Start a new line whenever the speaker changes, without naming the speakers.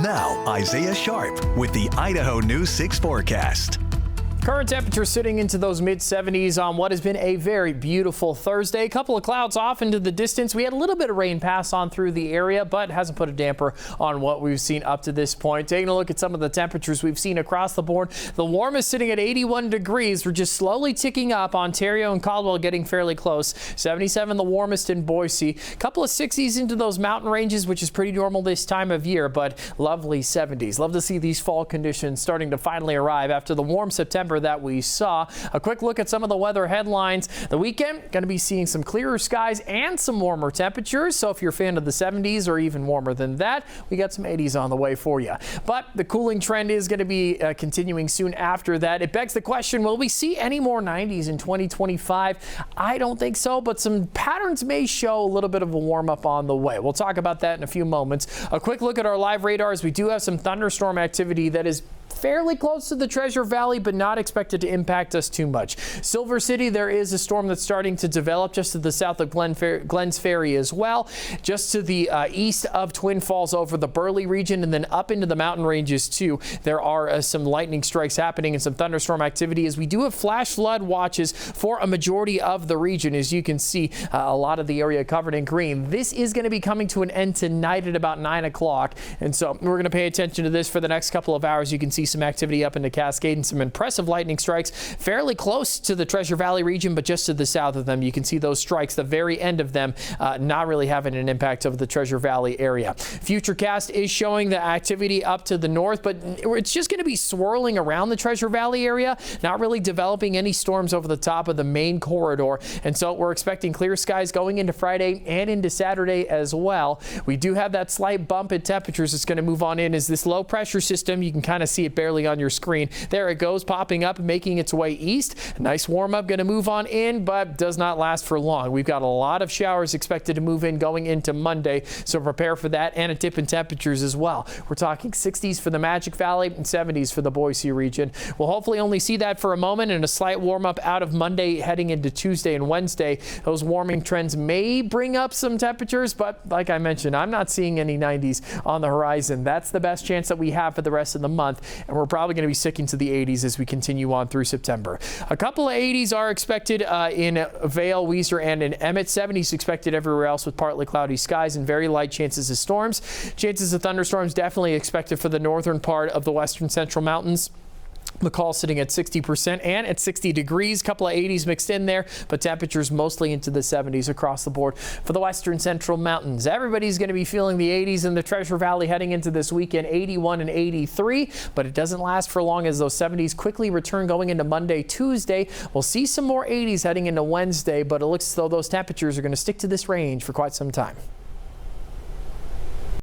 Now, Isaiah Sharp with the Idaho News 6 forecast.
Current temperature sitting into those mid-70s on what has been a very beautiful Thursday. A couple of clouds off into the distance. We had a little bit of rain pass on through the area, but hasn't put a damper on what we've seen up to this point. Taking a look at some of the temperatures we've seen across the board. The warmest sitting at 81 degrees. We're just slowly ticking up. Ontario and Caldwell getting fairly close. 77 the warmest in Boise. A couple of 60s into those mountain ranges, which is pretty normal this time of year, but lovely 70s. Love to see these fall conditions starting to finally arrive after the warm September that we saw. A quick look at some of the weather headlines. The weekend going to be seeing some clearer skies and some warmer temperatures. So if you're a fan of the 70s or even warmer than that, we got some 80s on the way for you. But the cooling trend is going to be continuing soon after that. It begs the question, will we see any more 90s in 2025? I don't think so, but some patterns may show a little bit of a warm up on the way. We'll talk about that in a few moments. A quick look at our live radars. We do have some thunderstorm activity that is fairly close to the Treasure Valley, but not expected to impact us too much. Silver City, there is a storm that's starting to develop just to the south of Glens Ferry as well. Just to the east of Twin Falls over the Burley region and then up into the mountain ranges too. There are some lightning strikes happening and some thunderstorm activity as we do have flash flood watches for a majority of the region. As you can see, a lot of the area covered in green. This is going to be coming to an end tonight at about 9 o'clock. And so we're going to pay attention to this for the next couple of hours. You can see some activity up into Cascade and some impressive lightning strikes fairly close to the Treasure Valley region, but just to the south of them. You can see those strikes, the very end of them, not really having an impact over the Treasure Valley area. Futurecast is showing the activity up to the north, but it's just going to be swirling around the Treasure Valley area, not really developing any storms over the top of the main corridor. And so we're expecting clear skies going into Friday and into Saturday as well. We do have that slight bump in temperatures that's going to move on in as this low pressure system, you can kind of see it barely on your screen. There it goes, popping up and making its way east. A nice warm up going to move on in, but does not last for long. We've got a lot of showers expected to move in going into Monday, so prepare for that and a dip in temperatures as well. We're talking 60s for the Magic Valley and 70s for the Boise region. We'll hopefully only see that for a moment and a slight warm up out of Monday heading into Tuesday and Wednesday. Those warming trends may bring up some temperatures, but like I mentioned, I'm not seeing any 90s on the horizon. That's the best chance that we have for the rest of the month, and we're probably going to be sticking to the 80s as we continue on through September. A couple of 80s are expected in Vail, Weiser, and in Emmett. 70s expected everywhere else with partly cloudy skies and very light chances of storms. Chances of thunderstorms definitely expected for the northern part of the western central mountains. McCall sitting at 60% and at 60 degrees. Couple of 80s mixed in there, but temperatures mostly into the 70s across the board for the western central mountains. Everybody's going to be feeling the 80s in the Treasure Valley heading into this weekend, 81 and 83, but it doesn't last for long as those 70s quickly return going into Monday, Tuesday. We'll see some more 80s heading into Wednesday, but it looks as though those temperatures are going to stick to this range for quite some time.